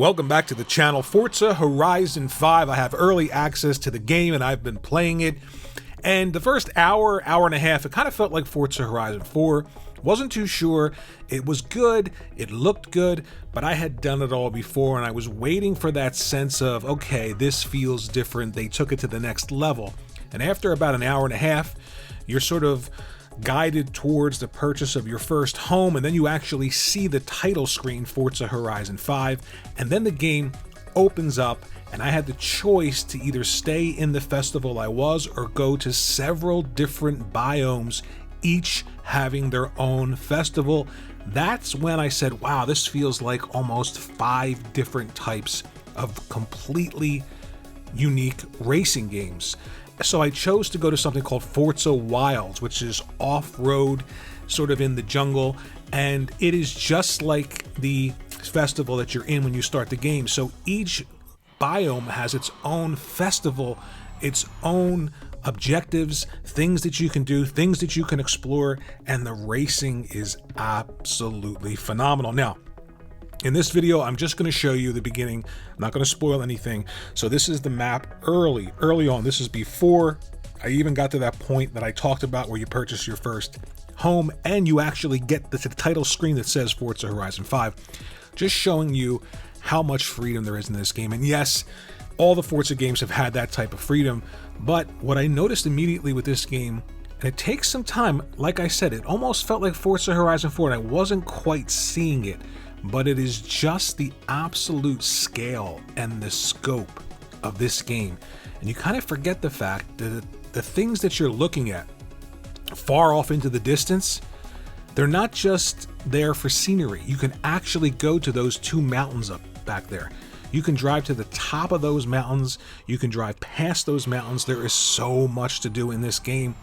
Welcome back to the channel. Forza Horizon 5. I have early access to the game and I've been playing it. And the first hour and a half, it kind of felt like Forza Horizon 4. Wasn't too sure. It was good. It looked good, but I had done it all before and I was waiting for that sense of, okay, this feels different. They took it to the next level. And after about an hour and a half, you're sort of guided towards the purchase of your first home, and then you actually see the title screen, Forza Horizon 5, and then the game opens up, and I had the choice to either stay in the festival I was or go to several different biomes, each having their own festival. That's when I said, wow, this feels like almost 5 different types of completely unique racing games. So I chose to go to something called Forza Wilds, which is off-road, sort of in the jungle, and it is just like the festival that you're in when you start the game. So each biome has its own festival, its own objectives, things that you can do, things that you can explore, and the racing is absolutely phenomenal. Now, in this video, I'm just going to show you the beginning. I'm not going to spoil anything. So this is the map early on. This is before I even got to that point that I talked about where you purchase your first home and you actually get the title screen that says Forza Horizon 5. Just showing you how much freedom there is in this game. And yes, all the Forza games have had that type of freedom. But what I noticed immediately with this game, and it takes some time, like I said, it almost felt like Forza Horizon 4 and I wasn't quite seeing it. But it is just the absolute scale and the scope of this game. And you kind of forget the fact that the things that you're looking at far off into the distance, they're not just there for scenery. You can actually go to those 2 mountains up back there. You can drive to the top of those mountains. You can drive past those mountains. There is so much to do in this game.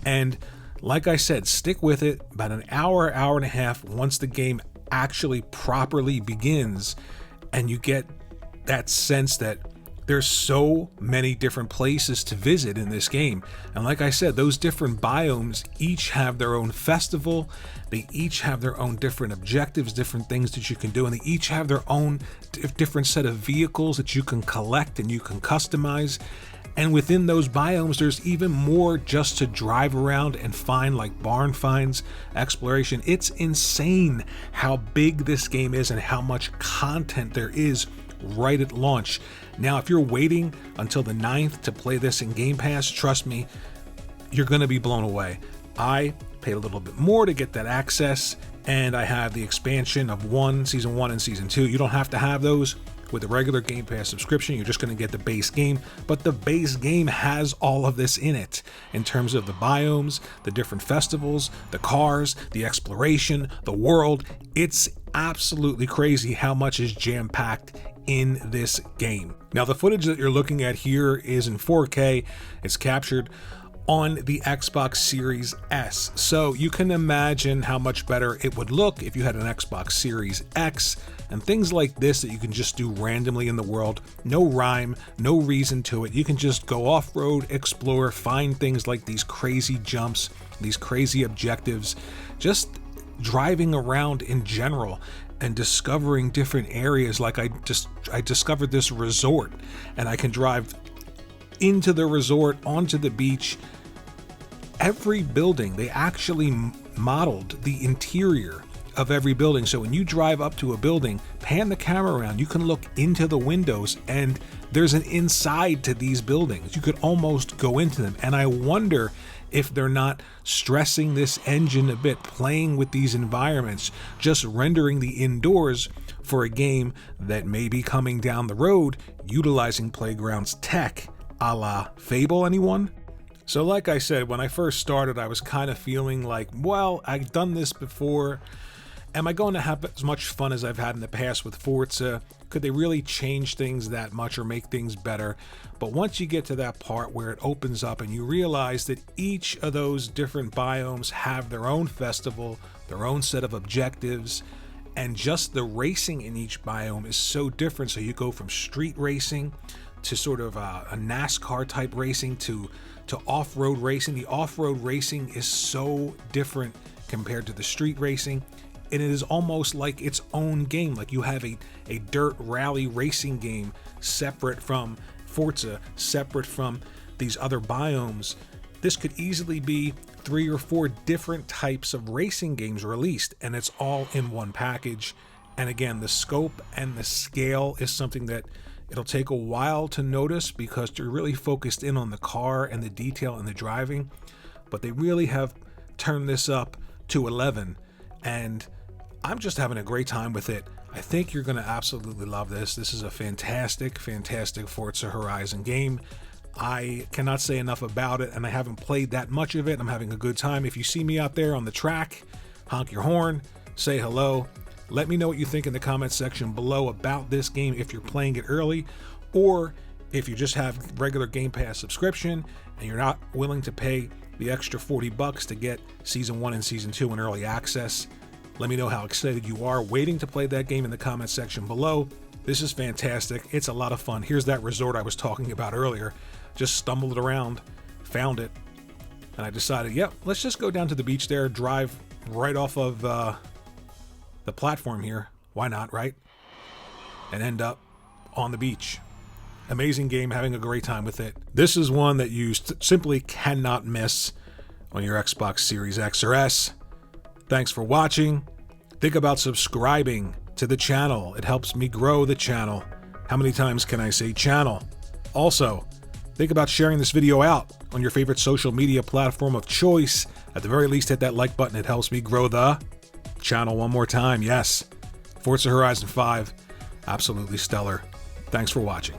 And like I said, stick with it. About an hour and a half once the game actually properly begins, and you get that sense that there's so many different places to visit in this game. And like I said, those different biomes each have their own festival. They each have their own different objectives, different things that you can do, and they each have their own different set of vehicles that you can collect and you can customize. And within those biomes, there's even more just to drive around and find, like barn finds, exploration. It's insane how big this game is and how much content there is right at launch. Now, if you're waiting until the 9th to play this in Game Pass, trust me, you're going to be blown away. I paid a little bit more to get that access, and I have the expansion of Season 1 and Season 2. You don't have to have those. With a regular Game Pass subscription, you're just going to get the base game, but the base game has all of this in it in terms of the biomes, the different festivals, the cars, the exploration, the world. It's absolutely crazy how much is jam-packed in this game. Now, the footage that you're looking at here is in 4K. It's captured on the Xbox Series S. So you can imagine how much better it would look if you had an Xbox Series X and things like this that you can just do randomly in the world. No rhyme, no reason to it. You can just go off-road, explore, find things like these crazy jumps, these crazy objectives, just driving around in general and discovering different areas. Like I discovered this resort, and I can drive into the resort, onto the beach. Every building, they actually modeled the interior of every building. So when you drive up to a building, pan the camera around, you can look into the windows and there's an inside to these buildings. You could almost go into them. And I wonder if they're not stressing this engine a bit, playing with these environments, just rendering the indoors for a game that may be coming down the road, utilizing Playground's tech, a la Fable. Anyone? So like I said, when I first started, I was kind of feeling like, well, I've done this before. Am I going to have as much fun as I've had in the past with Forza? Could they really change things that much or make things better? But once you get to that part where it opens up and you realize that each of those different biomes have their own festival, their own set of objectives, and just the racing in each biome is so different. So you go from street racing to sort of a NASCAR type racing to off-road racing. The off-road racing is so different compared to the street racing. and it is almost like its own game. Like you have a dirt rally racing game separate from Forza, separate from these other biomes. This could easily be 3 or 4 different types of racing games released, and it's all in one package. And again, the scope and the scale is something that it'll take a while to notice because they're really focused in on the car and the detail and the driving, but they really have turned this up to 11, and I'm just having a great time with it. I think you're going to absolutely love this. This is a fantastic, fantastic Forza Horizon game. I cannot say enough about it, and I haven't played that much of it. I'm having a good time. If you see me out there on the track, honk your horn, say hello. Let me know what you think in the comments section below about this game if you're playing it early, or if you just have regular Game Pass subscription and you're not willing to pay the extra $40 to get Season 1 and Season 2 in early access. Let me know how excited you are waiting to play that game in the comments section below. This is fantastic. It's a lot of fun. Here's that resort I was talking about earlier. Just stumbled around, found it, and I decided, yep, let's just go down to the beach there, drive right off of the platform here. Why not, right? And end up on the beach. Amazing game, having a great time with it. This is one that you simply cannot miss on your Xbox Series X or S. Thanks for watching. Think about subscribing to the channel. It helps me grow the channel. How many times can I say channel? Also, think about sharing this video out on your favorite social media platform of choice. At the very least, hit that like button. It helps me grow the channel one more time. Yes, Forza Horizon 5, absolutely stellar. Thanks for watching.